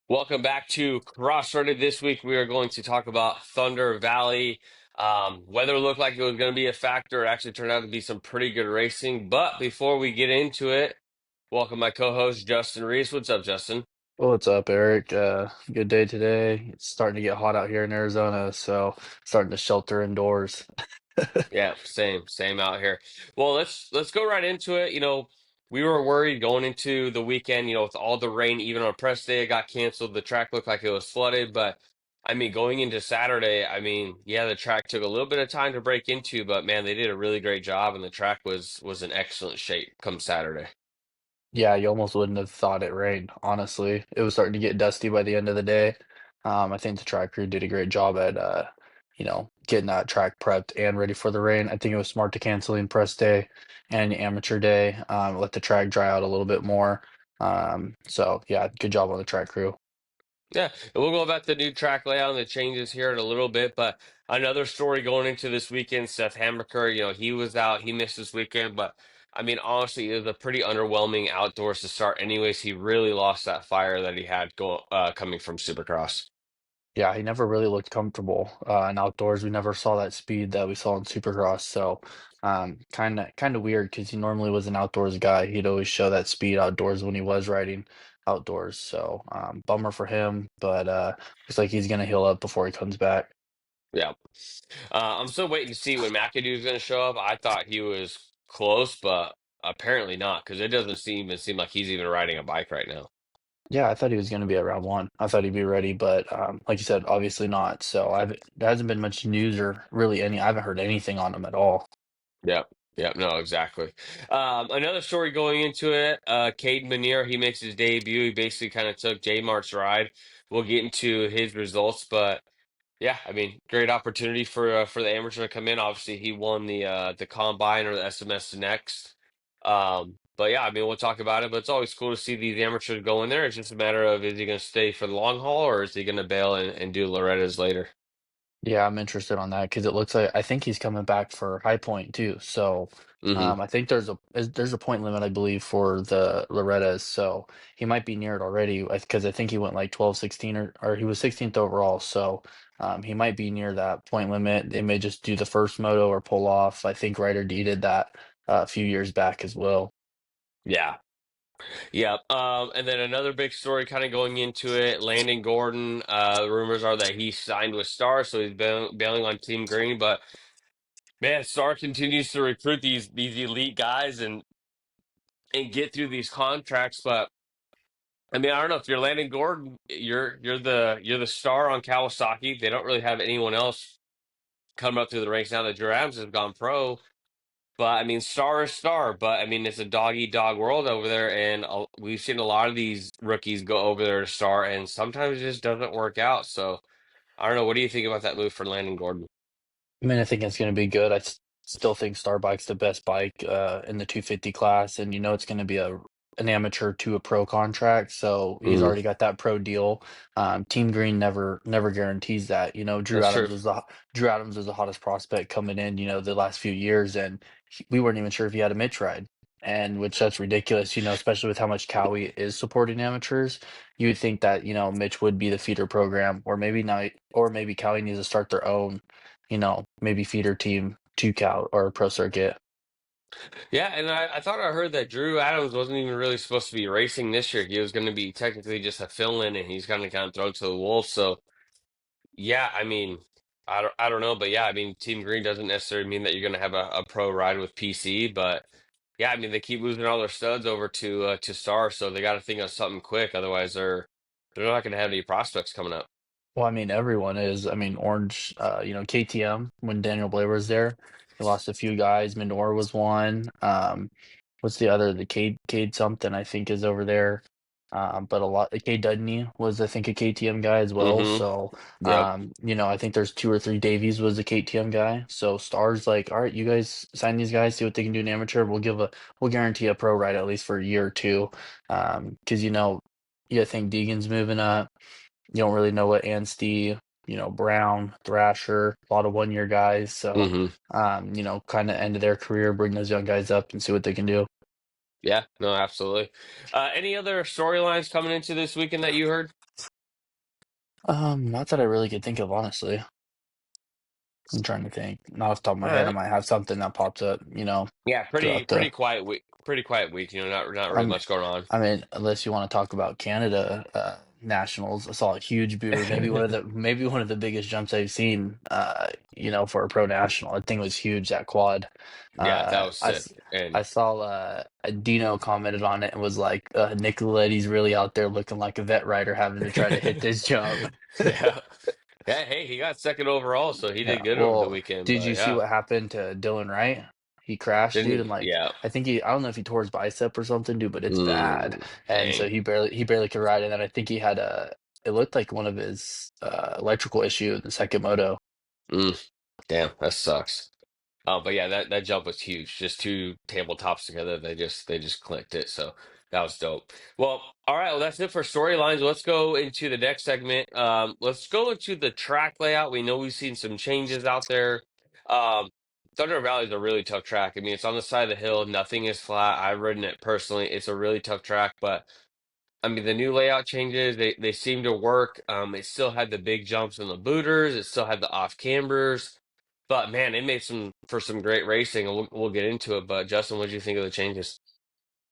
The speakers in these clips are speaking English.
Welcome back to Cross-Threaded. This week we are going to talk about Thunder Valley. Weather looked like it was going to be a factor. It actually turned out to be some pretty good racing. But before we get into it, welcome my co-host Justin Reese. What's up, Justin? Well, what's up, Eric? Good day today. It's starting to get hot out here in Arizona, so starting to shelter indoors. Yeah, same out here. Well, let's go right into it. We were worried going into the weekend, with all the rain, even on press day, it got canceled. The track looked like it was flooded, but I mean, going into Saturday, I mean, yeah, the track took a little bit of time to break into, but man, they did a really great job, and the track was in excellent shape come Saturday. Yeah, you almost wouldn't have thought it rained, honestly. It was starting to get dusty by the end of the day. I think the track crew did a great job at getting that track prepped and ready for the rain. I think it was smart to cancel in press day and amateur day, let the track dry out a little bit more. So yeah, good job on the track crew. Yeah, and we'll go about the new track layout and the changes here in a little bit. But another story going into this weekend, Seth Hammaker, he was out, he missed this weekend. But I mean, honestly, it was a pretty underwhelming outdoors to start. Anyways, he really lost that fire that he had coming from Supercross. Yeah, he never really looked comfortable in outdoors. We never saw that speed that we saw in Supercross. So, kind of weird because he normally was an outdoors guy. He'd always show that speed outdoors when he was riding outdoors. So, bummer for him, but looks like he's gonna heal up before he comes back. Yeah, I'm still waiting to see when McAdoo's going to show up. I thought he was close, but apparently not, because it doesn't seem like he's even riding a bike right now. Yeah, I thought he was gonna be at round one. I thought he'd be ready, but like you said, obviously not. So there hasn't been much news or really any. I haven't heard anything on him at all. Yep. Yep. No, exactly. Another story going into it, Cade Manier, he makes his debut. He basically kind of took J Mart's ride. We'll get into his results, but yeah, I mean, great opportunity for the amateur to come in. Obviously, he won the combine or the SMS next. But yeah, I mean, we'll talk about it. But it's always cool to see these amateurs go in there. It's just a matter of is he going to stay for the long haul or is he going to bail and do Loretta's later? Yeah, I'm interested on that because it looks like I think he's coming back for High Point too. So Hmm. I think there's a point limit, I believe, for the Loretta's. So he might be near it already because I think he went like 12, 16, or he was 16th overall. So he might be near that point limit. They may just do the first moto or pull off. I think Ryder D did that a few years back as well. Yeah. Yeah. And then another big story kind of going into it, Landon Gordon, rumors are that he signed with Star, so he's bailing on Team Green. But man, Star continues to recruit these elite guys and get through these contracts. But I mean, I don't know if you're Landon Gordon, you're the star on Kawasaki. They don't really have anyone else coming up through the ranks now that Drew Adams has gone pro. But I mean, star is star. But I mean, it's a dog eat dog world over there, and we've seen a lot of these rookies go over there to star, and sometimes it just doesn't work out. So I don't know. What do you think about that move for Landon Gordon? I mean, I think it's going to be good. Still think Starbike's the best bike in the 250 class, and it's going to be an amateur to a pro contract. So he's Hmm. already got that pro deal. Team Green never guarantees that. That's true. Drew Adams was the hottest prospect coming in. The last few years, and we weren't even sure if he had a Mitch ride. And which that's ridiculous, especially with how much Cowie is supporting amateurs. You would think that, Mitch would be the feeder program, or maybe not, or maybe Cowie needs to start their own maybe feeder team to Cal or Pro Circuit. Yeah, and I thought I heard that Drew Adams wasn't even really supposed to be racing this year. He was going to be technically just a fill-in, and he's kind of thrown to the wolves. So yeah, I mean, I don't know, but yeah, I mean, Team Green doesn't necessarily mean that you're going to have a pro ride with PC, but yeah, I mean, they keep losing all their studs over to Star, so they got to think of something quick. Otherwise, they're not going to have any prospects coming up. Well, I mean, everyone is. I mean, Orange, KTM when Daniel Blair was there, he lost a few guys. Minor was one. What's the other? The Cade something I think is over there. But a lot. Cade Dudney was I think a KTM guy as well. Hmm. So, Yep. I think there's two or three. Davies was a KTM guy. So Stars like, all right, you guys sign these guys, see what they can do in amateur. We'll guarantee a pro ride at least for a year or two. Because I think Deegan's moving up. You don't really know what Anstey, Brown, Thrasher, a lot of 1 year guys. So, Hmm. kind of end of their career, bring those young guys up and see what they can do. Yeah, no, absolutely. Any other storylines coming into this weekend that you heard? Not that I really could think of, honestly. I'm trying to think. Not off the top of All my head, I right. might have something that pops up, Yeah, throughout pretty the quiet week. Pretty quiet week. Not really um much going on. I mean, unless you want to talk about Canada nationals, I saw a huge boomer, maybe one of the biggest jumps I've seen for a pro national. I think it was huge that quad. Yeah, that Uh was I sick. s- And I saw Dino commented on it and was like Nicoletti's really out there looking like a vet rider having to try to hit this jump. yeah, yeah. Hey, he got second overall, so he Yeah, did good over the well, weekend. did But you see yeah, what happened to Dylan Wright? He crashed, didn't dude, and he? like Yeah. I don't know if he tore his bicep or something, dude, but it's bad. And so Dang. he barely could ride, and then I think he had it looked like one of his electrical issue in the second moto. Mm, damn, that sucks. But yeah, that jump was huge. Just two tabletops together. They just clicked it. So that was dope. Well, all right. Well, that's it for storylines. Let's go into the next segment. Let's go into the track layout. We know we've seen some changes out there. Um, Thunder Valley is a really tough track. I mean, it's on the side of the hill. Nothing is flat. I've ridden it personally. It's a really tough track, but I mean, the new layout changes, they seem to work. It still had the big jumps in the booters, it still had the off cambers, but man, it made some great racing, and we'll get into it. But Justin, what do you think of the changes?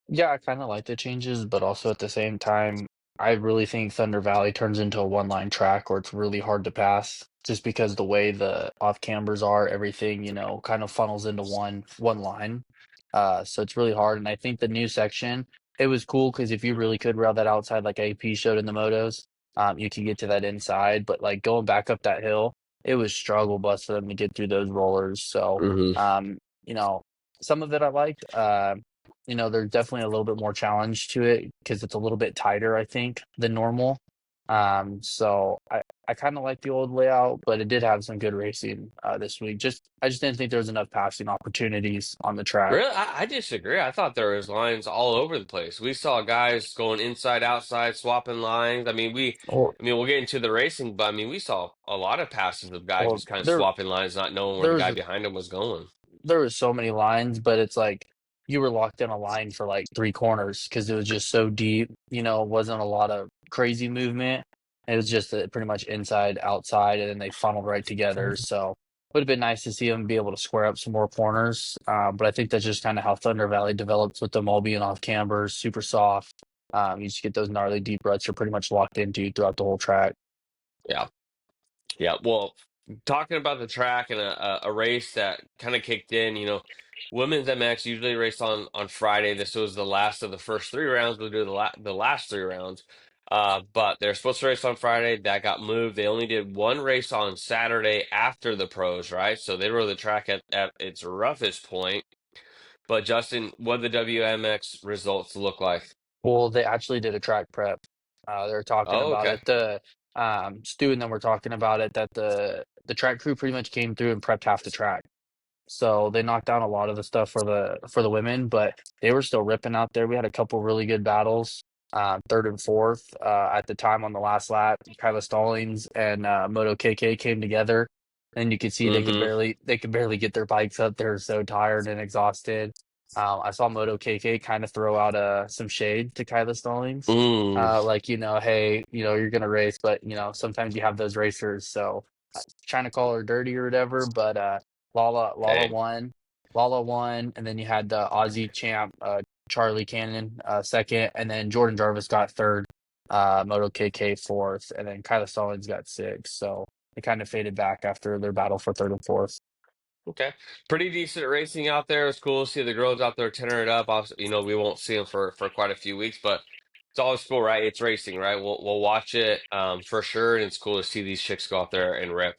Yeah, I kind of like the changes, but also at the same time, I really think Thunder Valley turns into a one-line track where it's really hard to pass, just because the way the off cambers are, everything, kind of funnels into one line. So it's really hard. And I think the new section, it was cool because if you really could rail that outside like AP showed in the motos, you could get to that inside. But like going back up that hill, it was struggle bus for them to get through those rollers. So, Hmm. um, you know, some of it I liked. There's definitely a little bit more challenge to it because it's a little bit tighter, I think, than normal. So I kind of like the old layout, but it did have some good racing this week. I just didn't think there was enough passing opportunities on the track. Really, I disagree. I thought there was lines all over the place. We saw guys going inside, outside, swapping lines. Or I mean, we'll get into the racing, but I mean, we saw a lot of passes of guys or just kind of there swapping lines, not knowing where there the was guy behind him was going. there was so many lines, but it's like you were locked in a line for like three corners because it was just so deep. It wasn't a lot of crazy movement. It was just pretty much inside, outside, and then they funneled right together. So would have been nice to see them be able to square up some more corners. But I think that's just kind of how Thunder Valley develops with them all being off cambers, super soft. You just get those gnarly deep ruts you're pretty much locked into throughout the whole track. Yeah. Yeah, well, talking about the track and a race that kind of kicked in, women's MX usually race on Friday. This was the last of the first three rounds. We'll do the last three rounds. But they're supposed to race on Friday. That got moved. They only did one race on Saturday after the pros, right? So they rode the track at its roughest point. But Justin, what did the WMX results look like? Well, they actually did a track prep. They were talking Oh, about okay. it. The Stu and them were talking about it that the track crew pretty much came through and prepped half the track. So they knocked down a lot of the stuff for the women, but they were still ripping out there. We had a couple really good battles, third and fourth at the time on the last lap. Kyla Stallings and Moto KK came together, and you could see Mm-hmm. they could barely get their bikes up. They were so tired and exhausted. I saw Moto KK kind of throw out some shade to Kyla Stallings, Mm. like hey, you're gonna race, but sometimes you have those racers, so trying to call her dirty or whatever, but Dang. Lala won, and then you had the Aussie champ Charlie Cannon second, and then Jordan Jarvis got third, Moto KK fourth, and then Kyla Stallings got sixth. So they kind of faded back after their battle for third and fourth. Okay. Pretty decent racing out there. It's cool to see the girls out there tearing it up. Obviously, we won't see them for quite a few weeks, but it's always cool, right? It's racing, right? We'll watch it for sure, and it's cool to see these chicks go out there and rip.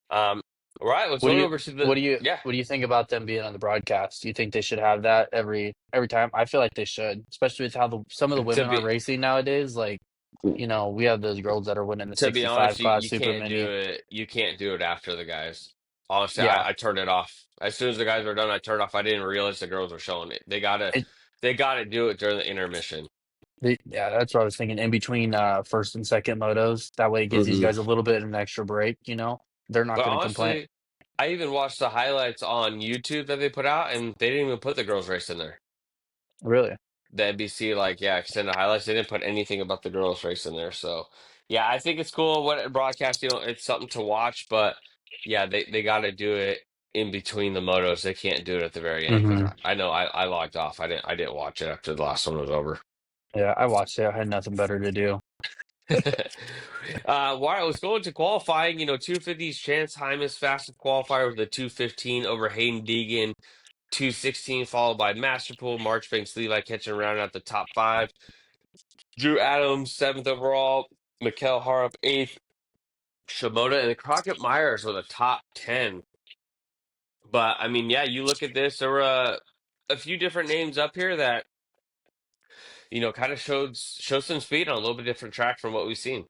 Um, all right, let's What do go you over to the yeah. what do you think about them being on the broadcast? Do you think they should have that every time? I feel like they should, especially with how some of the To women are be racing nowadays. Like, we have those girls that are winning the to be honest, 65 class you super can't do mini. it. You can't do it after the guys. Honestly, Yeah, I turned it off as soon as the guys were done. I turned off. I didn't realize the girls were showing it. it, They gotta do it during the intermission. yeah, that's what I was thinking. In between first and second motos, that way it gives these Hmm. guys a little bit of an extra break. They're not But going to complain. honestly, I even watched the highlights on YouTube that they put out, and they didn't even put the girls' race in there. Really? the NBC like yeah extended highlights. They didn't put anything about the girls race in there. So yeah, I think it's cool what broadcast. It's something to watch, but yeah, they got to do it in between the motos. They can't do it at the very end because Hmm. I know I logged off. I didn't watch it after the last one was over. Yeah, I watched it. I had nothing better to do. Well, let's go into qualifying. 250's Chance Hymas fastest qualifier with a 2:15 over Hayden Deegan, 2:16 followed by Masterpool, Marchbanks, Levi catching around at the top five. Drew Adams seventh overall, Mikkel Harup eighth, Shimoda and Crockett Myers with a top 10. But I mean, yeah, you look at this, there were a few different names up here that kind of showed some speed on a little bit different track from what we've seen.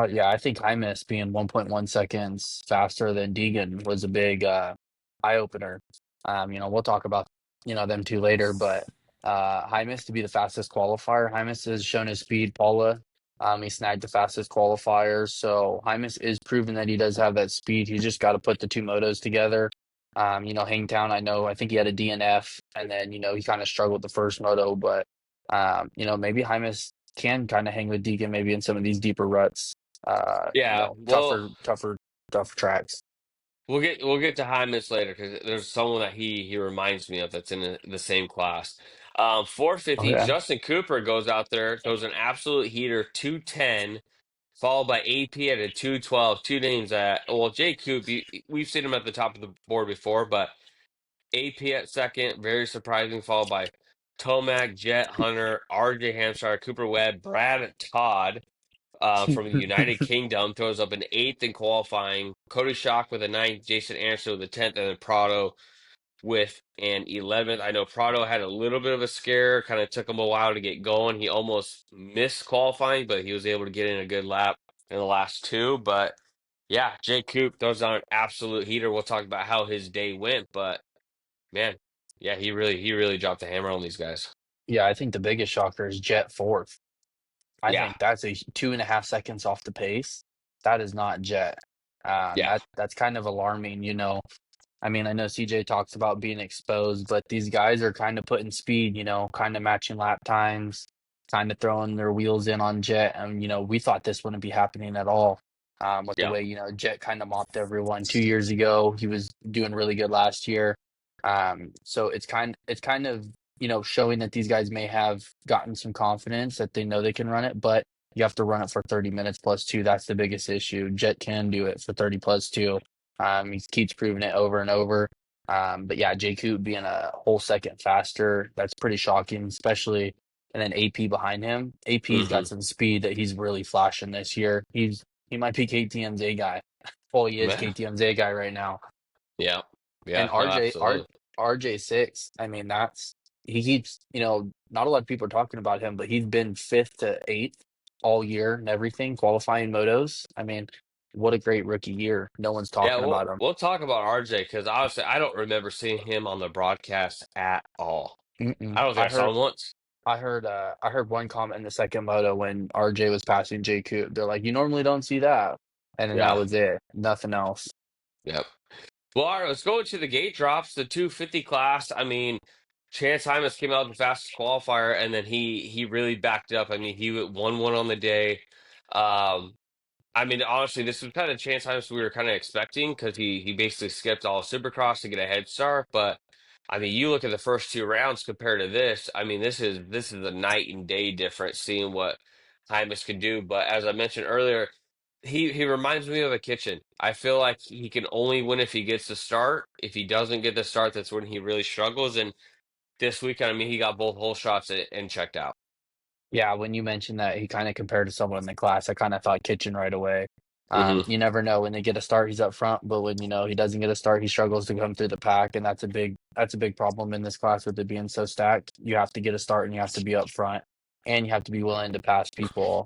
Yeah, I think Hymas being 1.1 seconds faster than Deegan was a big eye opener. We'll talk about them two later, but Hymas to be the fastest qualifier. Hymas has shown his speed. Paula, he snagged the fastest qualifier, so Hymas is proven that he does have that speed. He's just got to put the two motos together. Hangtown, I think he had a DNF, and then he kind of struggled the first moto, but maybe Hymas can kind of hang with Deegan maybe in some of these deeper ruts. Yeah, well, Tougher tracks. we'll get to Hymas later because there's someone that he reminds me of that's in the same class. 450, Okay. Justin Cooper goes out there, goes an absolute heater, 210, followed by AP at a 212. Two names that, well, Jay Coop, we've seen him at the top of the board before, but AP at second, very surprising, followed by Tomac, Jet Hunter, RJ Hampshire, Cooper Webb, Brad Todd from the United Kingdom throws up an eighth in qualifying. Cody Schock with a ninth, Jason Anderson with a 10th, and then Prado with an 11th. I know Prado had a little bit of a scare, kind of took him a while to get going. He almost missed qualifying, but he was able to get in a good lap in the last two. But yeah, Jay Coop throws on an absolute heater. We'll talk about how his day went, but man, yeah, he really dropped the hammer on these guys. Yeah, I think the biggest shocker is Jet fourth. I Yeah, think that's a 2.5 seconds off the pace. That is not Jet. yeah, That's kind of alarming, I mean, I know CJ talks about being exposed, but these guys are kind of putting speed, kind of matching lap times, kind of throwing their wheels in on Jet. And, we thought this wouldn't be happening at all. With the yeah. way, Jet kind of mopped everyone 2 years ago. He was doing really good last year. So it's kind of, showing that these guys may have gotten some confidence that they know they can run it, but you have to run it for 30 minutes plus two. That's the biggest issue. Jet can do it for 30 plus two. He keeps proving it over and over. But yeah, J Coop being a whole second faster, that's pretty shocking, especially and then AP behind him. AP's hmm got some speed that he's really flashing this year. He might be KTM's A guy. Well, he is Yeah, KTM's A guy right now. yeah, And yeah. No, absolutely. RJ6, I mean, he keeps, not a lot of people are talking about him, but he's been fifth to eighth all year and everything, qualifying motos. I mean, what a great rookie year. No one's Yeah, talking we'll about him. we'll talk about RJ because honestly, I don't remember seeing him on the broadcast at all. Mm-mm. I don't think I saw him once. I heard one comment in the second moto when RJ was passing J Coop. They're like, you normally don't see that. And then that Yeah, was it. Nothing else. yep. Well, all right, let's go into the gate drops, the 250 class. I mean, Chance Hymas came out the fastest qualifier, and then he really backed it up. I mean, he won one on the day. Um, I mean, honestly, this was kind of Chance Hymas we were kind of expecting because he basically skipped all of Supercross to get a head start. But I mean, you look at the first two rounds compared to this. I mean, this is a night and day difference seeing what Hymas can do. But as I mentioned earlier, he reminds me of a kitchen. I feel like he can only win if he gets the start. If he doesn't get the start, that's when he really struggles. And this weekend, I mean, he got both hole shots and checked out. Yeah, when you mentioned that he kind of compared to someone in the class, I kind of thought Kitchen right away. Hmm. You never know when they get a start, he's up front, but when he doesn't get a start, he struggles to come through the pack, and that's a big problem in this class with it being so stacked. You have to get a start, and you have to be up front, and you have to be willing to pass people.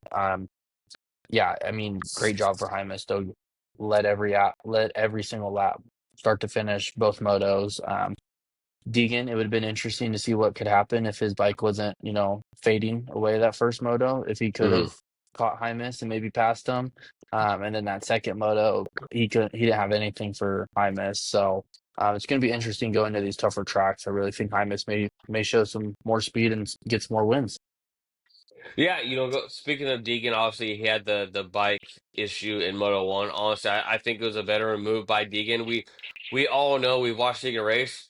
Yeah, I mean, great job for Hymus though. Led every single lap, start to finish, both motos. Deegan, it would have been interesting to see what could happen if his bike wasn't, fading away that first moto, if he could Hmm. have caught Hymus and maybe passed him. And then that second moto, he didn't have anything for Hymus. So It's going to be interesting going to these tougher tracks. I really think Hymus may show some more speed and get some more wins. Yeah, speaking of Deegan, obviously he had the bike issue in Moto One. Honestly, I think it was a better move by Deegan. We all know we've watched Deegan race.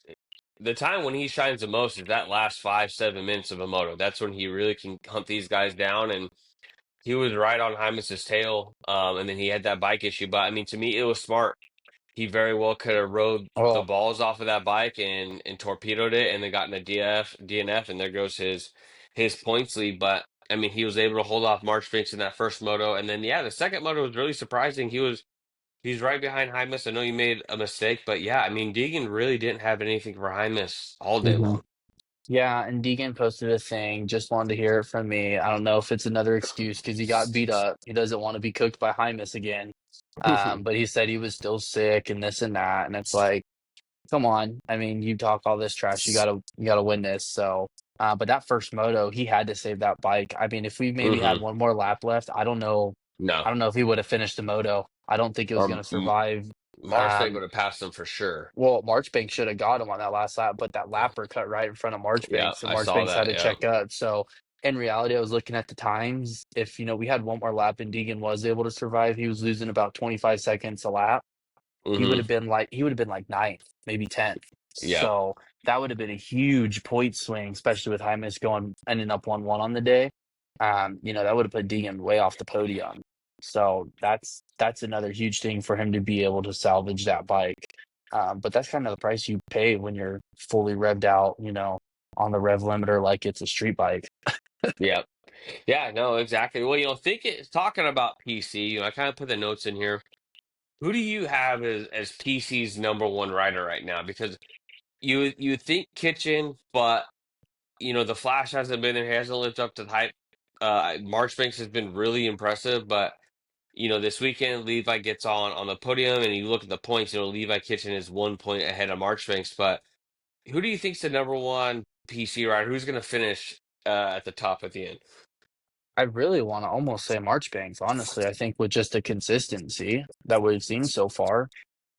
The time when he shines the most is that last 5, 7 minutes of a moto. That's when he really can hunt these guys down, and he was right on Hymus's tail. And then he had that bike issue. But I mean, to me, it was smart. He very well could have rode the Well, balls off of that bike and torpedoed it, and then gotten a DNF, and there goes his points lead. But I mean, he was able to hold off Marchbanks in that first moto, and then yeah, the second moto was really surprising. He's right behind Hymus. I know you made a mistake, but yeah, I mean, Deegan really didn't have anything for Hymus all day mhm. long. Yeah, and Deegan posted a thing. Just wanted to hear it from me. I don't know if it's another excuse because he got beat up. He doesn't want to be cooked by Hymus again. But he said he was still sick and this and that. And it's like, come on. I mean, you talk all this trash. You gotta win this. So, but that first moto, he had to save that bike. I mean, if we maybe had Hmm. one more lap left, I don't know. No, I don't know if he would have finished the moto. I don't think it was or going to survive. Marchbank Um, would have passed him for sure. well, Marchbanks should have got him on that last lap, but that lapper cut right in front of Yeah, Marchbanks, and I saw Marchbanks had that. to Yeah. check up. So in reality, I was looking at the times. If we had one more lap and Deegan was able to survive, he was losing about 25 seconds a lap. Hmm. He would have been like ninth, maybe 10th. Yeah. So that would have been a huge point swing, especially with Hymus going ending up 1-1 on the day. That would have put Deegan way off the podium. So that's another huge thing for him to be able to salvage that bike. But that's kind of the price you pay when you're fully revved out, on the rev limiter like it's a street bike. Yeah. Yeah, no, exactly. Well, talking about PC, I kind of put the notes in here. Who do you have as PC's number one rider right now? Because you think Kitchen, but the Flash hasn't been there, he hasn't lived up to the hype. Marchbanks has been really impressive, but this weekend Levi gets on the podium, and you look at the points. Levi Kitchen is 1 point ahead of Marchbanks, but who do you think's the number one PC rider? Who's going to finish at the top at the end? I really want to almost say Marchbanks, honestly. I think with just the consistency that we've seen so far.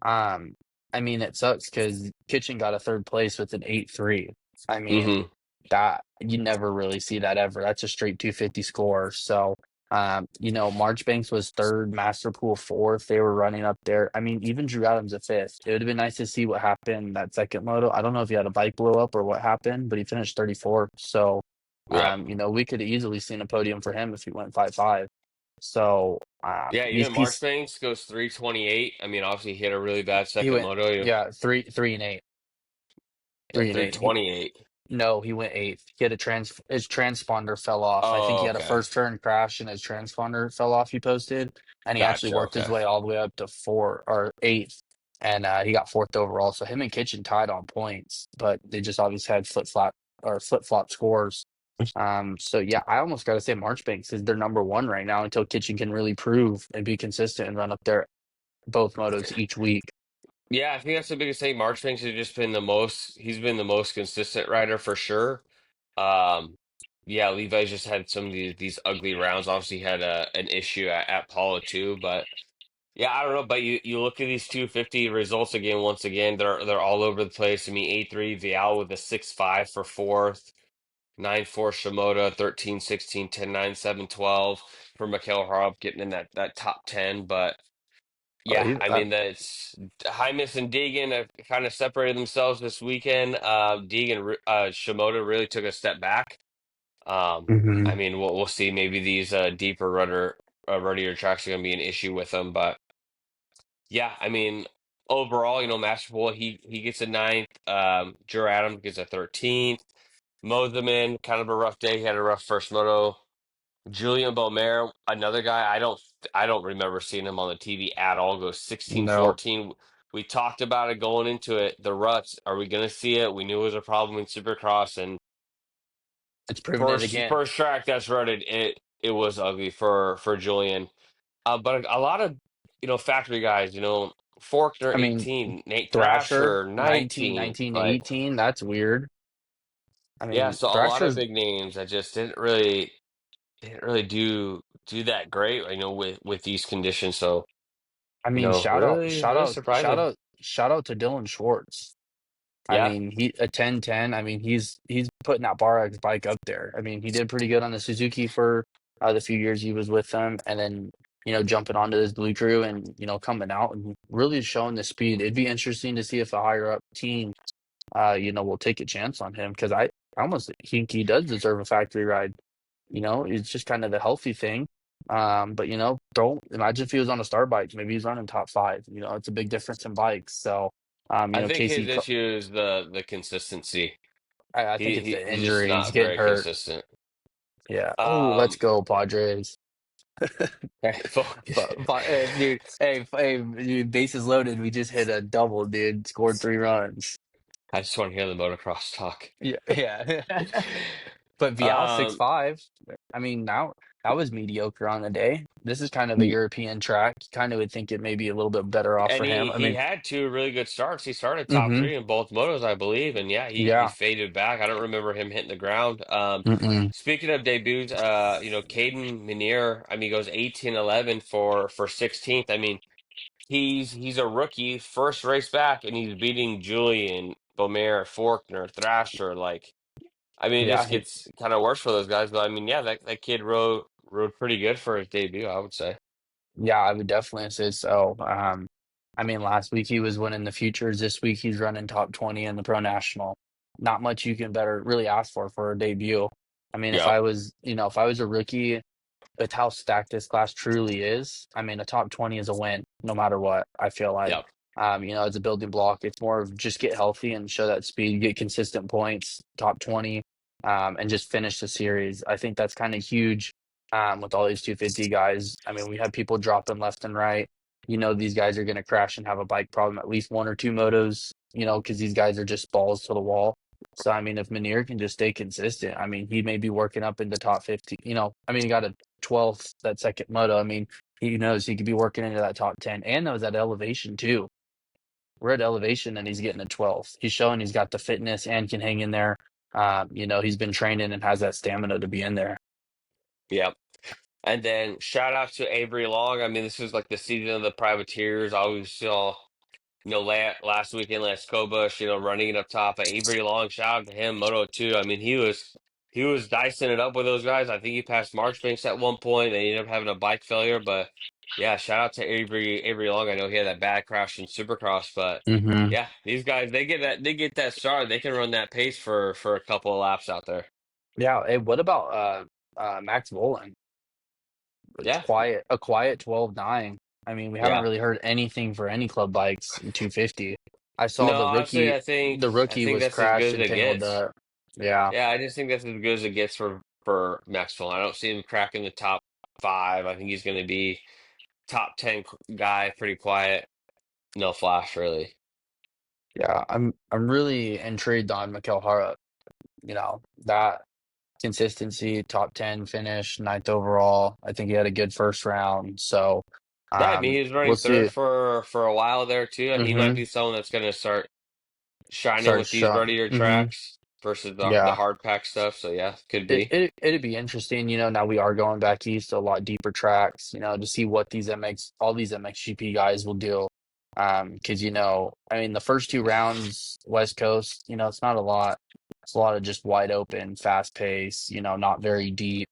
Um, I mean, it sucks because Kitchen got a third place with an 8-3. I mean, Hmm. that you never really see that ever. That's a straight 250 score. So, Marchbanks was third, Masterpool fourth. They were running up there. I mean, even Drew Adams a fifth. It would have been nice to see what happened that second moto. I don't know if he had a bike blow up or what happened, but he finished 34th. So, Yeah. we could have easily seen a podium for him if he went 5-5. So, Yeah, he's even he's Marchbanks goes 328. I mean, obviously he had a really bad he second went moto. yeah 3-3 and 8, Yeah, 3-8. 328. No, he went eighth. He had his transponder fell off. I think he Oh, had a okay. first turn crash and his transponder fell off. He posted, and he actually Gotcha. worked his Okay. way all the way up to four or eighth, and he got fourth overall. So him and Kitchen tied on points, but they just obviously had flip flop scores. So yeah, I almost got to say Marchbanks is their number one right now until Kitchen can really prove and be consistent and run up there both motos each week. Yeah, I think that's the biggest thing. Marchbanks has just been he's been the most consistent rider for sure. Um, yeah, Levi's just had some of these ugly rounds. Obviously, he had an issue at Paula too, but yeah, I don't know. But you look at these 250 results again. Once again, they're all over the place. I mean, 8-3 Vial with a 6-5 for fourth, 9-4 Shimoda, 13-16, 10-9, 7-12 for Mikael Harp getting in that top 10. But Oh, yeah, I mean that's Hymus and Deegan have kind of separated themselves this weekend. Shimoda really took a step back. I Mhm. mean, we'll see. Maybe these deeper ruddier tracks are going to be an issue with them, but yeah, I mean, overall, Masterful he gets a ninth. Jur Adams gets a 13th. Moseman, kind of a rough day. He had a rough first moto. Julian Beaumer, another guy I don't remember seeing him on the TV at all. Goes 16, No, 14. We talked about it going into it. The ruts, are we going to see it? We knew it was a problem in Supercross, and it's proven it first again. first track that's rutted, it was ugly for Julian. But a lot of factory guys, Faulkner I mean, 18, Nate Thrasher, Thrasher 19, 19, 19, like 18. That's weird. I yeah. mean, So a lot of Thrasher's, big names that just didn't really do that great, with these conditions. So I mean, really, really surprising. shout out to Dylan Schwartz. I Yeah. mean, he a 10-10. I mean, he's putting that bar X bike up there. I mean, he did pretty good on the Suzuki for the few years he was with them, and then jumping onto this Blue Crew and coming out and really showing the speed. It'd be interesting to see if a higher up team will take a chance on him because I almost think he does deserve a factory ride. It's just kind of the healthy thing. But don't imagine if he was on a star bike, maybe he's running top five. It's a big difference in bikes. So, I think his Casey, issue is the consistency. I think He, it's he the he's just injuries, not getting very hurt. consistent. Yeah. Oh, let's Um, go, Padres. focus. Hey, dude, hey, dude, bases loaded. We just hit a double, dude. Scored 3 runs. I just want to hear the motocross talk. Yeah, yeah. But Vial six Um, five. I mean, now that was mediocre on the day. This is kind of a y- European track. Kind of would think it may be a little bit better off and for him. I he mean, had two really good starts. He started top mm-hmm. three in both motos, I believe, and yeah, he Yeah. faded back. I don't remember him hitting the ground. Mm-mm. Speaking of debuts, Caden Minier, I mean, he goes 18-11 for 16th. I mean, he's a rookie, first race back, and he's beating Julian, Bomer, Faulkner, Thrasher. Like, I mean, it Yeah. just gets kind of worse for those guys. But I mean, yeah, that kid rode pretty good for his debut, I would say. Yeah, I would definitely say so. I mean, last week he was winning the futures. This week he's running top 20 in the Pro National. Not much you can better really ask for a debut. I mean, Yep. if I was a rookie with how stacked this class truly is, I mean, a top 20 is a win no matter what, I feel like. Yep. As a building block, it's more of just get healthy and show that speed, get consistent points, top 20, and just finish the series. I think that's kind of huge with all these 250 guys. I mean, we have people dropping left and right. These guys are going to crash and have a bike problem at least one or two motos, because these guys are just balls to the wall. So, I mean, if Manir can just stay consistent, I mean, he may be working up into top 50. I mean, he got a 12th, that second moto. I mean, he knows he could be working into that top 10 and knows that elevation too. We're at elevation and he's getting a 12th. He's showing he's got the fitness and can hang in there. He's been training and has that stamina to be in there. Yep. And then shout out to Avery Long. I mean, this is like the season of the privateers. I always saw, last weekend, last Kobush, running it up top. But Avery Long, shout out to him, Moto 2. I mean, he was dicing it up with those guys. I think he passed Marchbanks at one point. They ended up having a bike failure, but yeah, shout out to Avery Long. I know he had that bad crash in Supercross, but Hmm. yeah, these guys they get that start. They can run that pace for a couple of laps out there. Yeah. Hey, what about Max Volan? It's Yeah, quiet, a quiet 12-9. I mean, we haven't yeah. really heard anything for any club bikes in 250. I saw No, honestly, the I rookie think was that's as crashed good as and it tangled gets. up. Yeah. Yeah, I just think that's as good as it gets for Maxwell. I don't see him cracking the top five. I think he's going to be top 10 guy, pretty quiet, no flash really. Yeah. I'm really intrigued on Mikel Hara. That consistency, top 10 finish, ninth overall. I think he had a good first round. So Yeah, I mean he was we'll running third see. for a while there too. He might Mm-hmm. be someone that's going to start shining Start with these shot. ruddier Mm-hmm. tracks versus the Yeah. hard pack stuff. So yeah, could It, be. it it'd be interesting, now we are going back east, a lot deeper tracks, to see what all these MXGP guys will do. Because I mean the first two rounds, West Coast, it's not a lot. It's a lot of just wide open, fast pace, not very deep.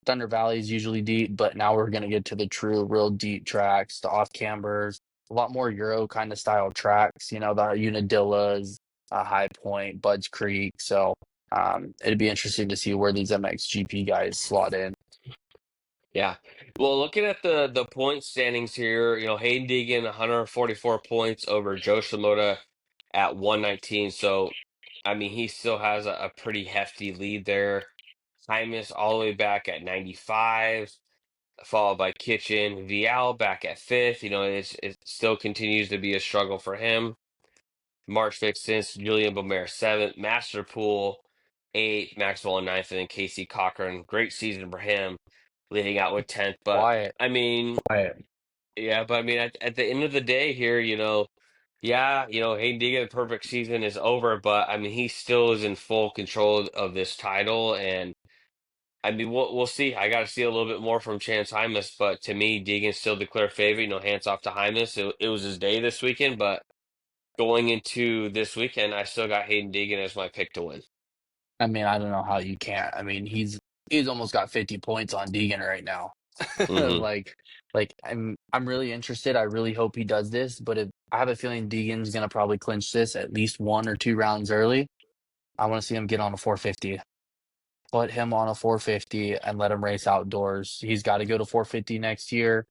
Thunder Valley is usually deep, but now we're gonna get to the true, real deep tracks, the off cambers, a lot more Euro kind of style tracks, the Unadillas, High Point, Budds Creek. So it'd be interesting to see where these MXGP guys slot in. Yeah. Well, looking at the point standings here, Hayden Deegan 144 points over Joe Shimoda at 119. So, I mean, he still has a pretty hefty lead there. Hymus all the way back at 95, followed by Kitchen. Vial back at fifth. It still continues to be a struggle for him. March 5th since Julian Bomer seventh, Masterpool eighth, Maxwell in ninth, and then Casey Cochran. Great season for him, leading out with 10th. But Quiet, I mean, quiet. yeah, but I mean, at the end of the day here, yeah, Hayden Deegan, the perfect season is over, but I mean, he still is in full control of this title, and I mean, we'll see. I got to see a little bit more from Chance Hymas, but to me, Deegan's still the clear favorite. Hands off to Hymas. It was his day this weekend, but going into this weekend, I still got Hayden Deegan as my pick to win. I mean, I don't know how you can't. I mean, he's almost got 50 points on Deegan right now. Hmm. Like I'm really interested. I really hope he does this, but if I have a feeling Deegan's gonna probably clinch this at least 1 or 2 rounds early. I want to see him get on a 450. Put him on a 450 and let him race outdoors. He's got to go to 450 next year.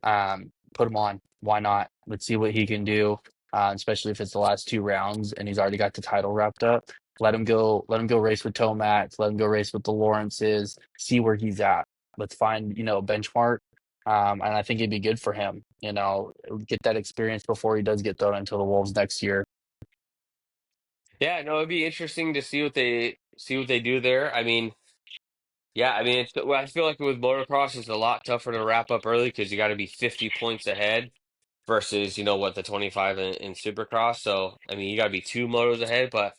Put him on. Why not? Let's see what he can do. Especially if it's the last 2 rounds and he's already got the title wrapped up. Let him go. Let him go race with Tomac. Let him go race with the Lawrences. See where he's at. Let's find a benchmark. And I think it'd be good for him. Get that experience before he does get thrown into the wolves next year. Yeah, no, it'd be interesting to see what they do there. I mean, yeah, I mean, well, I feel like with motocross, it's a lot tougher to wrap up early because you got to be 50 points ahead versus what the 25 in Supercross. So I mean, you got to be two motos ahead, but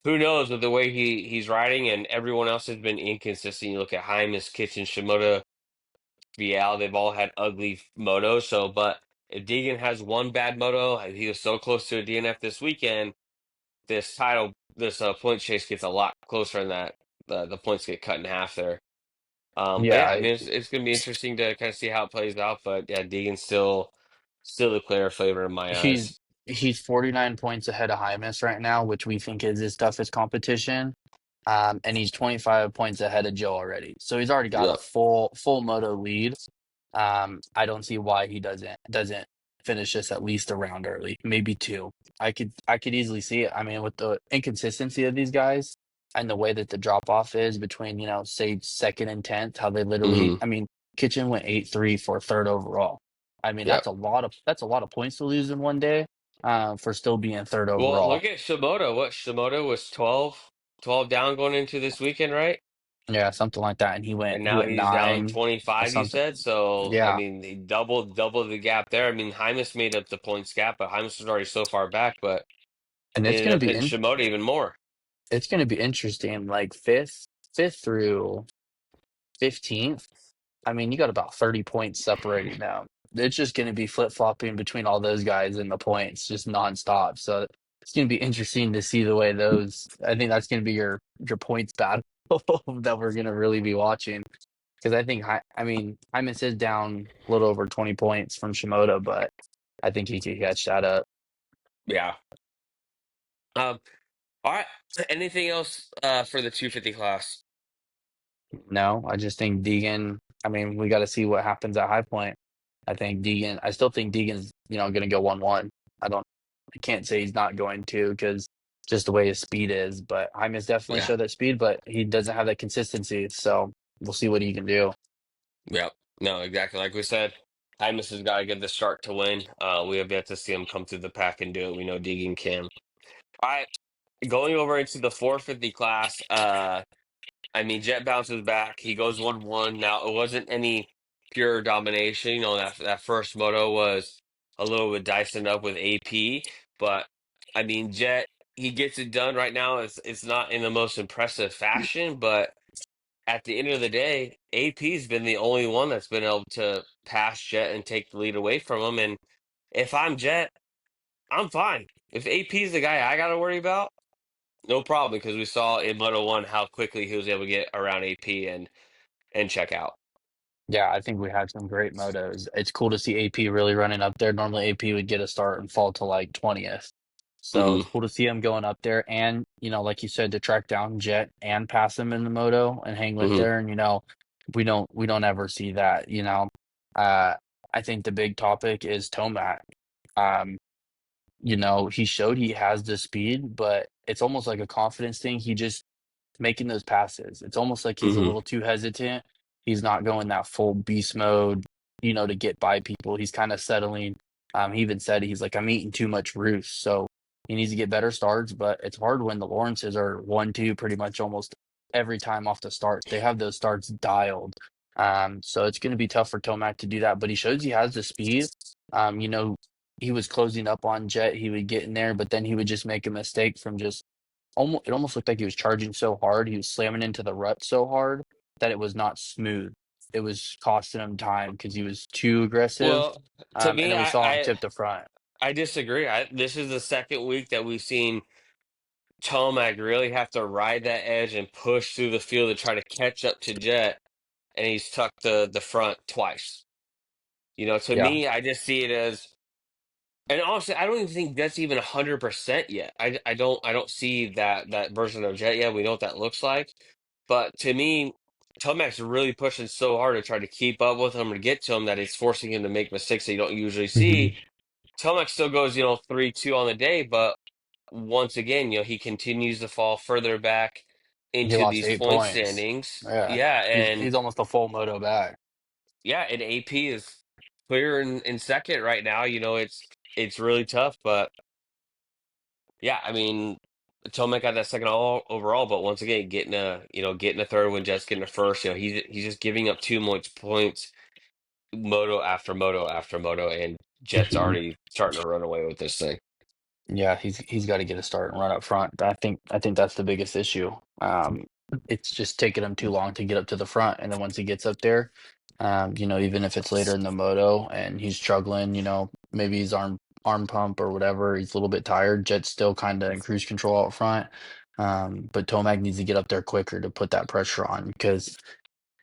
who knows with the way he's riding and everyone else has been inconsistent. You look at Hymas, Kitchen, Shimoda, Vial, they've all had ugly motos. So, but if Deegan has one bad moto, he was so close to a DNF this weekend. This point chase gets a lot closer, and that the points get cut in half there. But Yeah, yeah, I mean, it's going to be interesting to kind of see how it plays out. But yeah, Deegan's still the clear favorite in my he's eyes. he's 49 points ahead of Hymas right now, which we think is his toughest competition. And he's 25 points ahead of Joe already. So he's already got a Yep. full moto lead. I don't see why he doesn't finish this at least a round early, maybe two. I could easily see it. I mean, with the inconsistency of these guys and the way that the drop off is between, say second and 10th, how they literally, Hmm. I mean, Kitchen went 8-3 for third overall. I mean, Yep. that's a lot of points to lose in one day, for still being third Well, overall. look at Shimoda. What Shimoda was 12 down going into this weekend, right? Yeah, something like that. And he went And he now went he's down nine or 25, you something. said. So, I Yeah. mean, he doubled the gap there. I mean, Hymas made up the points gap, but Hymas was already so far back, but And it it's ended gonna up be hitting in Shimoda even more. it's gonna be interesting. Like fifth through 15th. I mean, you got about 30 points separating them. It's just gonna be flip-flopping between all those guys in the points, just nonstop. So it's gonna be interesting to see the way those I think that's gonna be your points battle that we're gonna really be watching. Because I think I mean Hyman is down a little over 20 points from Shimoda, but I think he could catch that up. Yeah. Um, all right. Anything else for the 250 class? No, I just think Deegan. I mean, we got to see what happens at High Point. I still think Deegan's, going to go 1-1. I can't say he's not going to because just the way his speed is. But Hyman's definitely Yeah. showed that speed, but he doesn't have that consistency. So we'll see what he can do. Yep. No, exactly. Like we said, Hymas has got to get the start to win. We have yet to see him come through the pack and do it. We know Deegan can. All right. Going over into the 450 class, I mean, Jet bounces back. He goes 1-1. Now, it wasn't any pure domination. That first moto was a little bit dicing up with AP, but I mean, Jet, he gets it done right now. It's not in the most impressive fashion, but at the end of the day, AP's been the only one that's been able to pass Jet and take the lead away from him. And if I'm Jet, I'm fine. If AP's the guy I got to worry about, no problem, because we saw in Moto 1 how quickly he was able to get around AP and check out. Yeah, I think we had some great motos. It's cool to see AP really running up there. Normally, AP would get a start and fall to like 20th. So Hmm. it's cool to see him going up there and, like you said, to track down Jet and pass him in the moto and hang with Hmm. there. And, we don't ever see that. Uh, I think the big topic is Tomac. Um, he showed he has the speed, but it's almost like a confidence thing. He just making those passes. It's almost like he's a Hmm. little too hesitant. He's not going that full beast mode, to get by people. He's kind of settling. He even said he's like, I'm eating too much roost. So he needs to get better starts, but it's hard when the Lawrences are 1-2 pretty much almost every time off the start. They have those starts dialed. So it's going to be tough for Tomac to do that, but he shows he has the speed. Um, you know, he was closing up on Jet. He would get in there, but then he would just make a mistake from just it almost looked like he was charging so hard. He was slamming into the rut so hard. that it was not smooth. It was costing him time because he was too aggressive, Well, to and me, then we saw him tip the front. I disagree. This is the second week that we've seen Tomac really have to ride that edge and push through the field to try to catch up to Jet, and he's tucked the front twice. To Yeah. me, I just see it as, and honestly, I don't even think Jet's even 100% yet. I don't see that version of Jet yet. We know what that looks like, but to me, Tomac's really pushing so hard to try to keep up with him or get to him that it's forcing him to make mistakes that you don't usually Hmm. see. Tomac still goes, 3-2 on the day, but once again, he continues to fall further back He into lost these 8 point points. standings. Yeah, Yeah, he's and he's almost a full moto back. yeah, and AP is clear in second right now. It's really tough, but yeah, I mean, Tomac got that second all overall, but once again, getting a third when Jets getting a first, he's just giving up too much points, moto after moto after moto, and Jets Mhm. already starting to run away with this thing. Yeah, he's got to get a start and run up front. I think that's the biggest issue. It's just taking him too long to get up to the front, and then once he gets up there, even if it's later in the moto and he's struggling, maybe his arm pump or whatever, he's a little bit tired. Jet's still kind of in cruise control out front, but Tomac needs to get up there quicker to put that pressure on because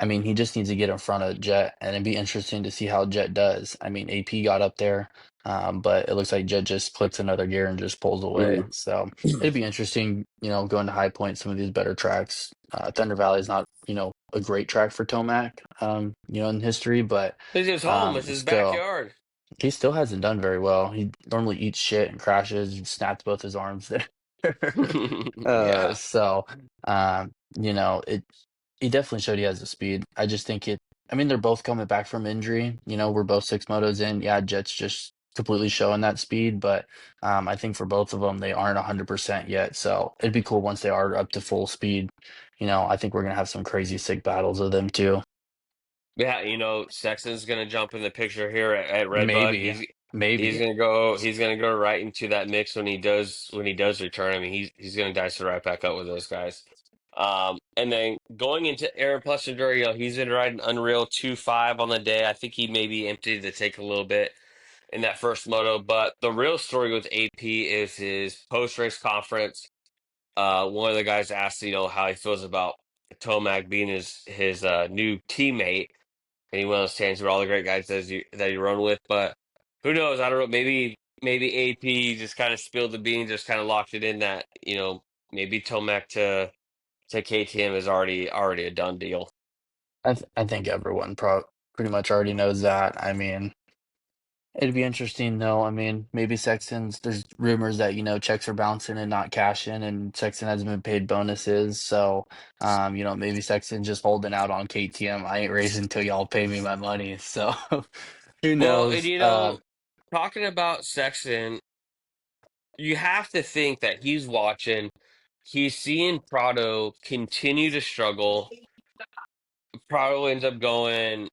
I mean, he just needs to get in front of Jet, and it'd be interesting to see how Jet does. I mean, AP got up there, but it looks like Jet just clicks another gear and just pulls away. Mm. So it'd be interesting, going to High Point, some of these better tracks. Thunder Valley is not, a great track for Tomac, in history, but It's his home. It's it's his still backyard. he still hasn't done very well. He normally eats shit and crashes and snaps both his arms there. Yeah. So, it he definitely showed he has the speed. I just think I mean, they're both coming back from injury. We're both 6 motos in. Yeah, Jet's just completely showing that speed, but I think for both of them, they aren't 100% yet. So it'd be cool once they are up to full speed. I think we're gonna have some crazy sick battles of them too. Yeah, Sexton's gonna jump in the picture here at Redbud. Maybe, He's maybe. gonna go right into that mix when he does return. I mean, he's gonna dice it right back up with those guys. And then going into Aaron Plessinger, he's been riding Unreal 2.5 on the day. I think he maybe emptied the tank a little bit in that first moto, but the real story with AP is his post race conference. One of the guys asked, how he feels about Tomac being his new teammate, and he went on stands with all the great guys that you run with. But who knows? I don't know. Maybe AP just kind of spilled the beans, just kind of locked it in that maybe Tomac to KTM is already a done deal. I think everyone pretty much already knows that. I mean, it'd be interesting though. I mean, maybe Sexton's there's rumors that, checks are bouncing and not cashing and Sexton hasn't been paid bonuses. So, maybe Sexton's just holding out on KTM. I ain't racing until y'all pay me my money. So who Well, and knows? talking about Sexton, you have to think that he's watching. He's seeing Prado continue to struggle. Prado ends up going.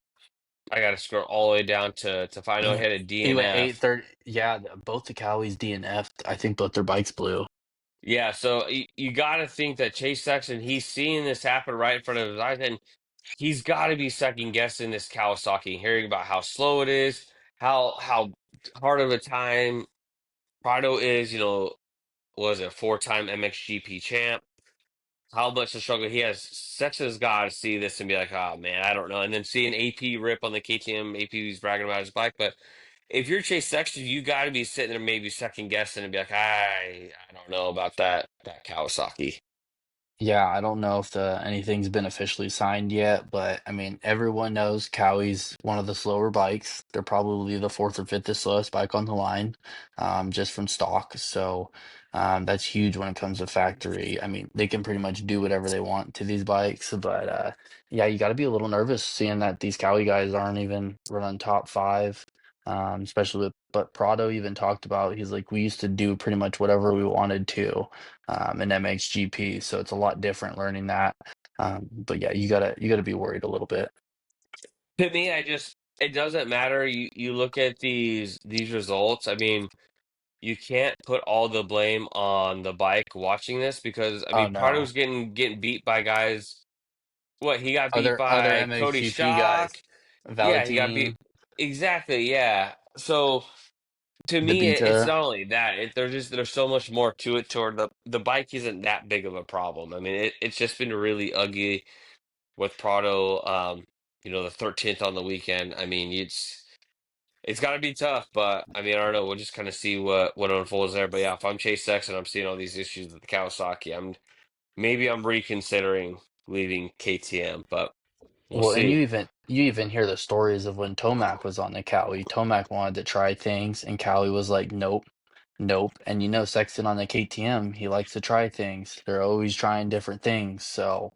I got to scroll all the way down to find out he had a He went eight DNF. thirty. Yeah, both the Cowies DNF'd. I think both their bikes blew. Yeah, so you got to think that Chase Sexton, he's seeing this happen right in front of his eyes, and he's got to be second guessing this Kawasaki, hearing about how slow it is, how hard of a time Prado is. Was it 4-time MXGP champ? How much the struggle he has. Sexton's got to see this and be like, oh man, I don't know. And then seeing AP rip on the KTM, AP's bragging about his bike, but if you're Chase Sexton, you got to be sitting there maybe second guessing and be like, I don't know about that Kawasaki. Yeah, I don't know if anything's been officially signed yet, but I mean, everyone knows Cowie's one of the slower bikes. They're probably the fourth or fifth slowest bike on the line, just from stock. So that's huge when it comes to factory. I mean, they can pretty much do whatever they want to these bikes, but yeah, you got to be a little nervous seeing that these Cowie guys aren't even running top five. Especially but Prado even talked about, he's like, we used to do pretty much whatever we wanted to in MXGP. So it's a lot different learning that. But yeah, you gotta be worried a little bit. To me, it doesn't matter. You look at these results. I mean, you can't put all the blame on the bike watching this because I Oh mean, no. Prado's getting beat by guys what he got beat Other by Cody MXGP Schock. guys, Yeah, he got beat Valentini, exactly. Yeah. So to me, it's Dabita. not only that. There's so much more to it. Toward the bike isn't that big of a problem. I mean, it's just been really ugly with Prado. The 13th on the weekend. I mean, it's got to be tough, but I mean, I don't know. We'll just kind of see what unfolds there. But yeah, if I'm Chase Sexton, I'm seeing all these issues with the Kawasaki. I'm reconsidering leaving KTM, but we'll Well, and see. you even hear the stories of when Tomac was on the Cali. Tomac wanted to try things, and Cali was like, "Nope, nope." And Sexton on the KTM, he likes to try things. They're always trying different things, so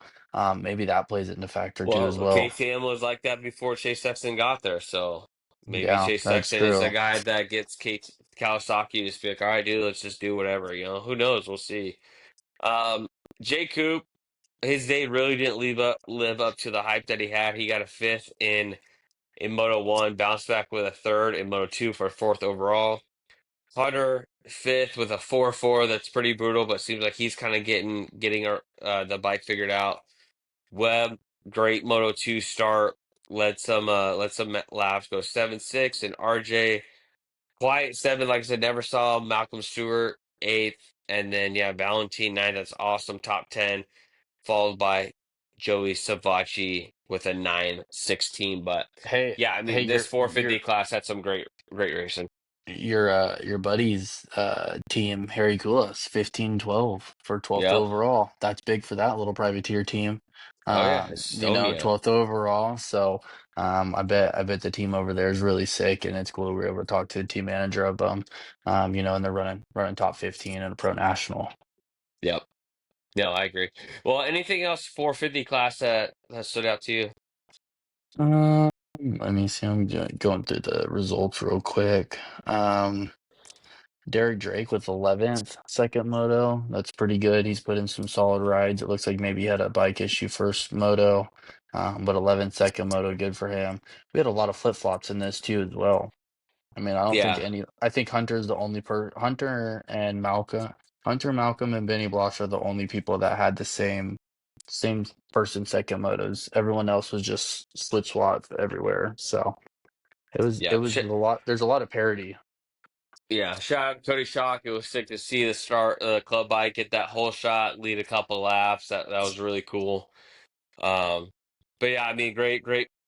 maybe that plays into factor too as Well, well. KTM was like that before Chase Sexton got there, so maybe Yeah, Chase that's Sexton is the true. guy that gets Kawasaki to just be like, all right, dude, let's just do whatever. Who knows? We'll see. Um, Jay Coop, his day really didn't live up to the hype that he had. He got a fifth in Moto One, bounced back with a third in Moto Two for fourth overall. Hunter fifth with a 4.4. That's pretty brutal, but seems like he's kind of getting the bike figured out. Webb, great Moto 2 start. Led some laps go 7.6, and RJ quiet seven. Like I said, never saw Malcolm Stewart eighth, and then yeah, Valentine nine. That's awesome. Top 10, followed by Joey Savacci with a 9.16. But Hey, yeah, I hey, mean this 450 class had some great racing. your buddy's team, Harry Kulas, 15-12 for 12th Yep. overall. That's big for that little privateer team. Oh yeah, Estonia. 12th overall. So I bet the team over there is really sick, and it's cool we were able to talk to the team manager of them. And they're running top 15 in a pro national. Yep. No, I agree. Well, anything else 450 class that stood out to you? Let me see. I'm going through the results real quick. Derek Drake with 11th, second moto. That's pretty good. He's put in some solid rides. It looks like maybe he had a bike issue first moto, but 11th, second moto, good for him. We had a lot of flip flops in this too as well. I mean, I don't think Yeah, any. I think Hunter's the only Hunter, Malcolm, and Benny Blosh are the only people that had the same person second motos. Everyone else was just switch swap everywhere. So it yeah, was a lot. There's a lot of parity. yeah. Shout out Cody Shock. It was sick to see the start club bike get that whole shot, lead a couple laps. That was really cool. Um, but yeah, I mean, great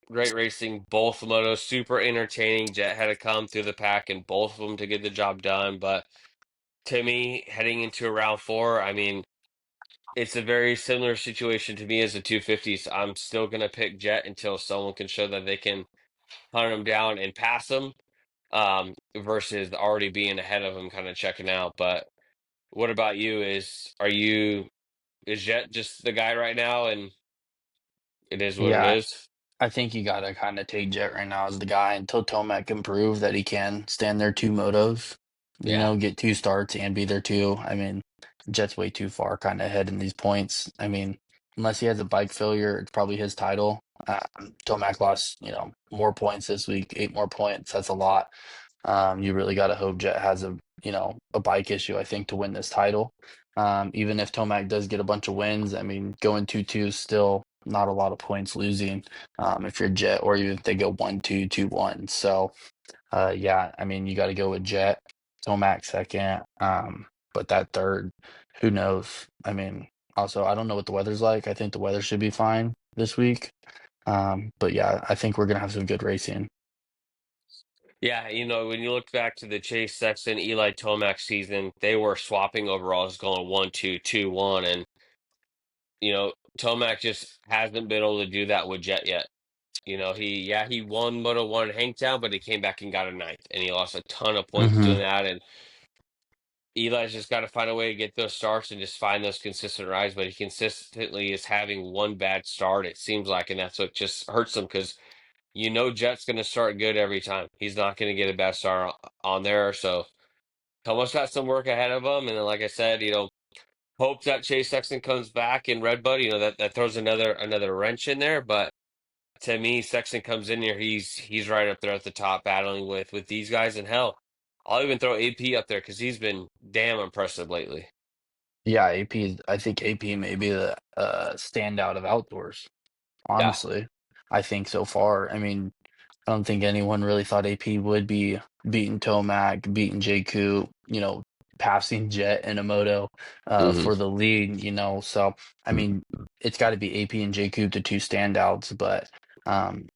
racing. Both motos super entertaining. Jet had to come through the pack and both of them to get the job done. But to me, heading into round four, I mean, it's a very similar situation to me as the 250s. I'm still gonna pick Jet until someone can show that they can hunt him down and pass him, versus already being ahead of him, kind of checking out. But what about you? Is Jet just the guy right now, and it is what it Yeah, is? I think you gotta kind of take Jet right now as the guy until Tomac can prove that he can stand there two motos, Yeah, get two starts and be there too. I mean, Jet's way too far kind of ahead in these points. I mean, unless he has a bike failure, it's probably his title. Tomac lost, more points this week, 8 more points. That's a lot. You really got to hope Jet has a bike issue, I think, to win this title. Even if Tomac does get a bunch of wins, I mean, going 2-2 is still not a lot of points losing if you're Jet, or even if they go 1-2, 2-1. So, yeah, I mean, you got to go with Jet, Tomac second. But that third, who knows? I mean, also, I don't know what the weather's like. I think the weather should be fine this week. But yeah, I think we're going to have some good racing. yeah. When you look back to the Chase Sexton, Eli Tomac season, they were swapping overalls, going 1-2, 2-1, and you know Tomac just hasn't been able to do that with Jet yet. He won Moto One Hangtown, but he came back and got a ninth, and he lost a ton of points doing Hmm. that. And Eli's just got to find a way to get those starts and just find those consistent rides. But he consistently is having one bad start, it seems like, and that's what just hurts him because Jet's going to start good every time. He's not going to get a bad start on there, so Toma's got some work ahead of him. And then, like I said, hope that Chase Sexton comes back in Redbud. That throws another wrench in there, but to me, Sexton comes in here. He's right up there at the top, battling with these guys. And hell, I'll even throw AP up there because he's been damn impressive lately. Yeah, I think AP may be the standout of outdoors. Yeah. honestly. I think so far. I mean, I don't think anyone really thought AP would be beating Tomac, beating Jakku, passing Jet and Emoto Hmm. for the lead, So I mean, it's got to be AP and Jakku the two standouts, but um,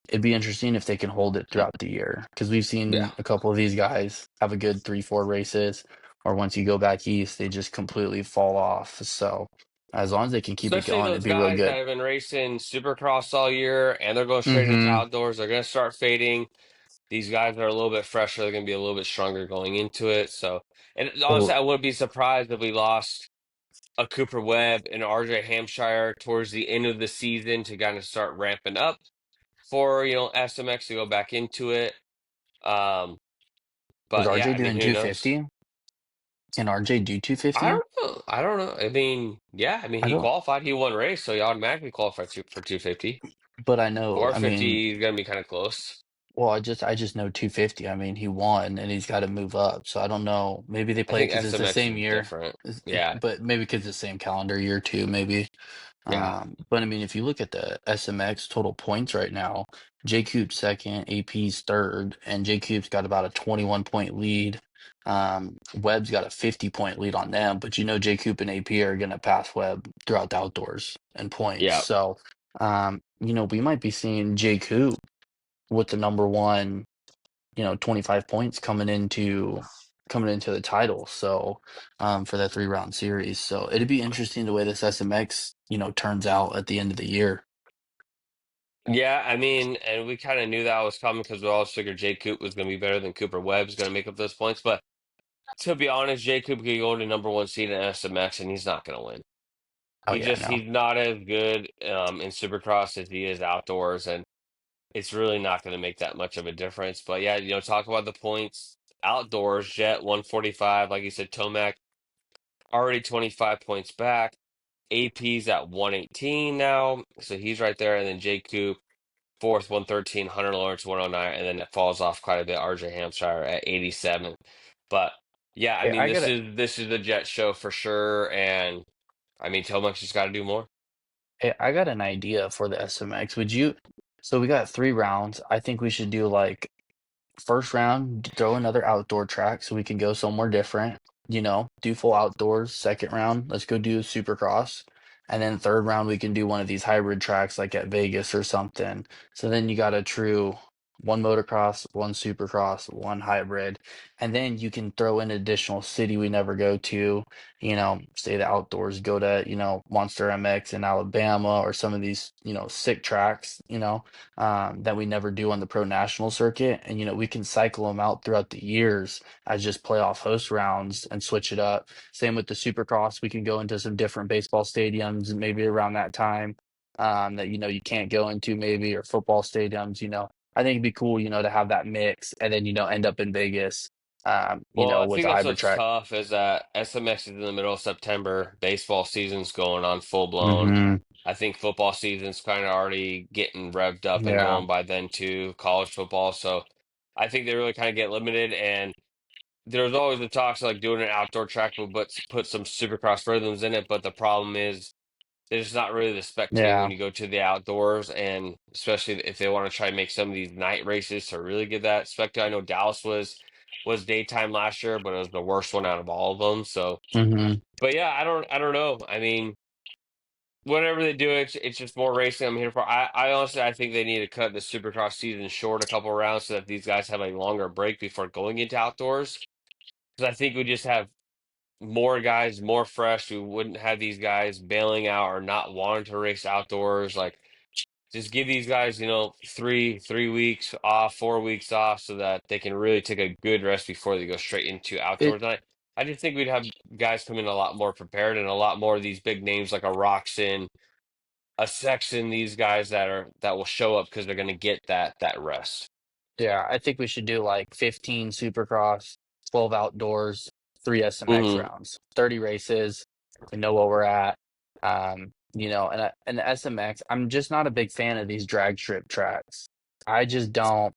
it'd be interesting if they can hold it throughout the year because we've Yeah. seen a couple of these guys have a good 3, 4 races, or once you go back east, they just completely fall off. So as long as they can keep it Especially going, it'd those be real guys that good. have been racing Supercross all year and they're going straight into Mm-hmm. outdoors. They're going to start fading. These guys are a little bit fresher. They're going to be a little bit stronger going into it. So, and honestly, Well, I wouldn't be surprised if we lost a Cooper Webb and RJ Hampshire towards the end of the season to kind of start ramping up for, SMX to go back into it. Um, is but yeah, RJ I mean, doing who knows? 250? Can RJ do I 250? don't know. I don't know. I mean, yeah, I mean, I he don't, qualified. He won race, so he automatically qualified for 250. but I know, I mean, 450 is going to be kind of close. well, I just know 250. I mean, he won and he's got to move up. So I don't know. Maybe they I play think because it's the SMX same is year, different. Yeah. but maybe because it's the same calendar year too, maybe. Yeah. But I mean, if you look at the SMX total points right now, J Cube's second, AP's third, and J Cube's got about a 21-point lead. Webb's got a 50-point lead on them, but J Cube and AP are going to pass Webb throughout the outdoors and points. Yeah. So, we might be seeing J Cube with the number one, 25 points coming into the title. So, for that 3-round series. So it'd be interesting the way this SMX, turns out at the end of the year. Yeah, I mean, and we kind of knew that was coming because we all figured Jay Coop was going to be better than Cooper Webb's going to make up those points. But to be honest, Jay Coop could go to number one seed in SMX and he's not going to win. Oh yeah, no. He's not as good in Supercross as he is outdoors, and it's really not going to make that much of a difference. But yeah, talk about the points outdoors. Jet 145, like you said, Tomac already 25 points back. AP's at 118 now, so he's right there, and then Jay Coop fourth, 113, Hunter Lawrence 109, and then it falls off quite a bit. RJ Hampshire at 87. But yeah, I Hey, mean, this is the Jet show for sure, and I mean, Tomac's just got to do more. I got an idea for the SMX. So we got 3 rounds. I think we should do like first round, throw another outdoor track so we can go somewhere different, do full outdoors. Second round, let's go do Supercross. And then third round, we can do one of these hybrid tracks like at Vegas or something. So then you got a true one motocross, one Supercross, one hybrid. And then you can throw in an additional city we never go to, say the outdoors, go to, Monster MX in Alabama or some of these, sick tracks, that we never do on the pro national circuit. And, we can cycle them out throughout the years as just playoff host rounds and switch it up. Same with the Supercross. We can go into some different baseball stadiums maybe around that time that, you can't go into maybe, or football stadiums. I think it'd be cool, to have that mix and then, end up in Vegas, Well, I with think the that's hybrid what's track. tough is that SMX is in the middle of September. Baseball season's going on full blown. Hmm. I think football season's kind of already getting revved up and Yeah. going by then too, college football. So I think they really kind of get limited. And there's always the talks of like doing an outdoor track, but put some supercross rhythms in it. But the problem is there's not really the spectating when Yeah. you go to the outdoors, and especially if they want to try and make some of these night races to really get that spectacle. I know Dallas was daytime last year, but it was the worst one out of all of them. So, Hmm. but yeah, I don't know. I mean, whatever they do, it's just more racing. I'm here for. I honestly I think they need to cut the Supercross season short a couple rounds so that these guys have a longer break before going into outdoors. Because I think we just have more guys, more fresh. We wouldn't have these guys bailing out or not wanting to race outdoors. Like, just give these guys, 3 weeks off, 4 weeks off, so that they can really take a good rest before they go straight into It, outdoors. And I just think we'd have guys come in a lot more prepared, and a lot more of these big names like a Roxon, a Sexton, these guys that will show up because they're going to get that rest. yeah, I think we should do like 15 Supercross, 12 outdoors, 3 SMX Hmm. rounds, 30 races. We know where we're at. And the SMX, I'm just not a big fan of these drag strip tracks. I just don't,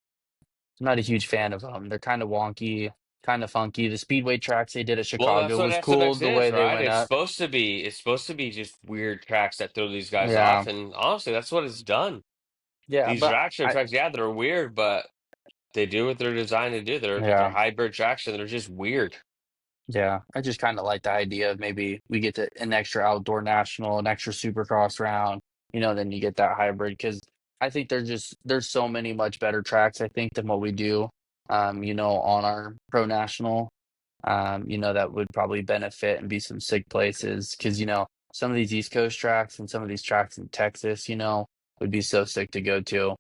I'm not a huge fan of them. They're kind of wonky. kind of funky. The speedway tracks they did at Well, that's Chicago what was cool SMX the way is, they right? went It's up. supposed to be. It's supposed to be just weird tracks that throw these guys Yeah, off, and honestly, that's what it's done. yeah, These but traction I tracks, yeah, they're weird, but they do what they're designed to do. They're yeah. hybrid tracks, and they're just weird. Yeah, I just kind of like the idea of maybe we get to an extra outdoor national, an extra supercross round, then you get that hybrid because I think there's so many much better tracks I think than what we do, on our pro national, that would probably benefit and be some sick places because some of these East Coast tracks and some of these tracks in Texas, would be so sick to go to.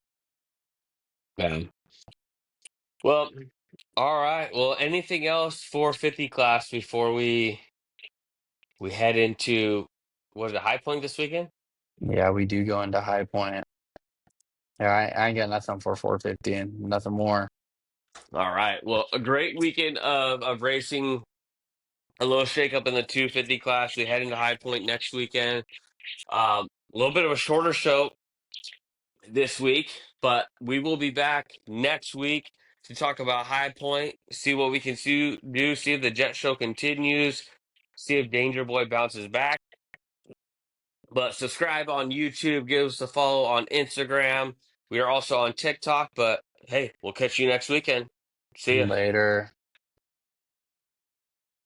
Man. Well, all right. Well, anything else for 50 class before we head into what is it, High Point this weekend? Yeah, we do go into High Point. Yeah, I ain't got nothing for 450 and nothing more. All right. Well, a great weekend of racing. A little shakeup in the 250 class. We head into High Point next weekend. A little bit of a shorter show this week, but we will be back next week to talk about High Point, see what we can do, see if the Jet Show continues, see if Danger Boy bounces back. But subscribe on YouTube, give us a follow on Instagram. We are also on TikTok, but hey, we'll catch you next weekend. See ya. Later.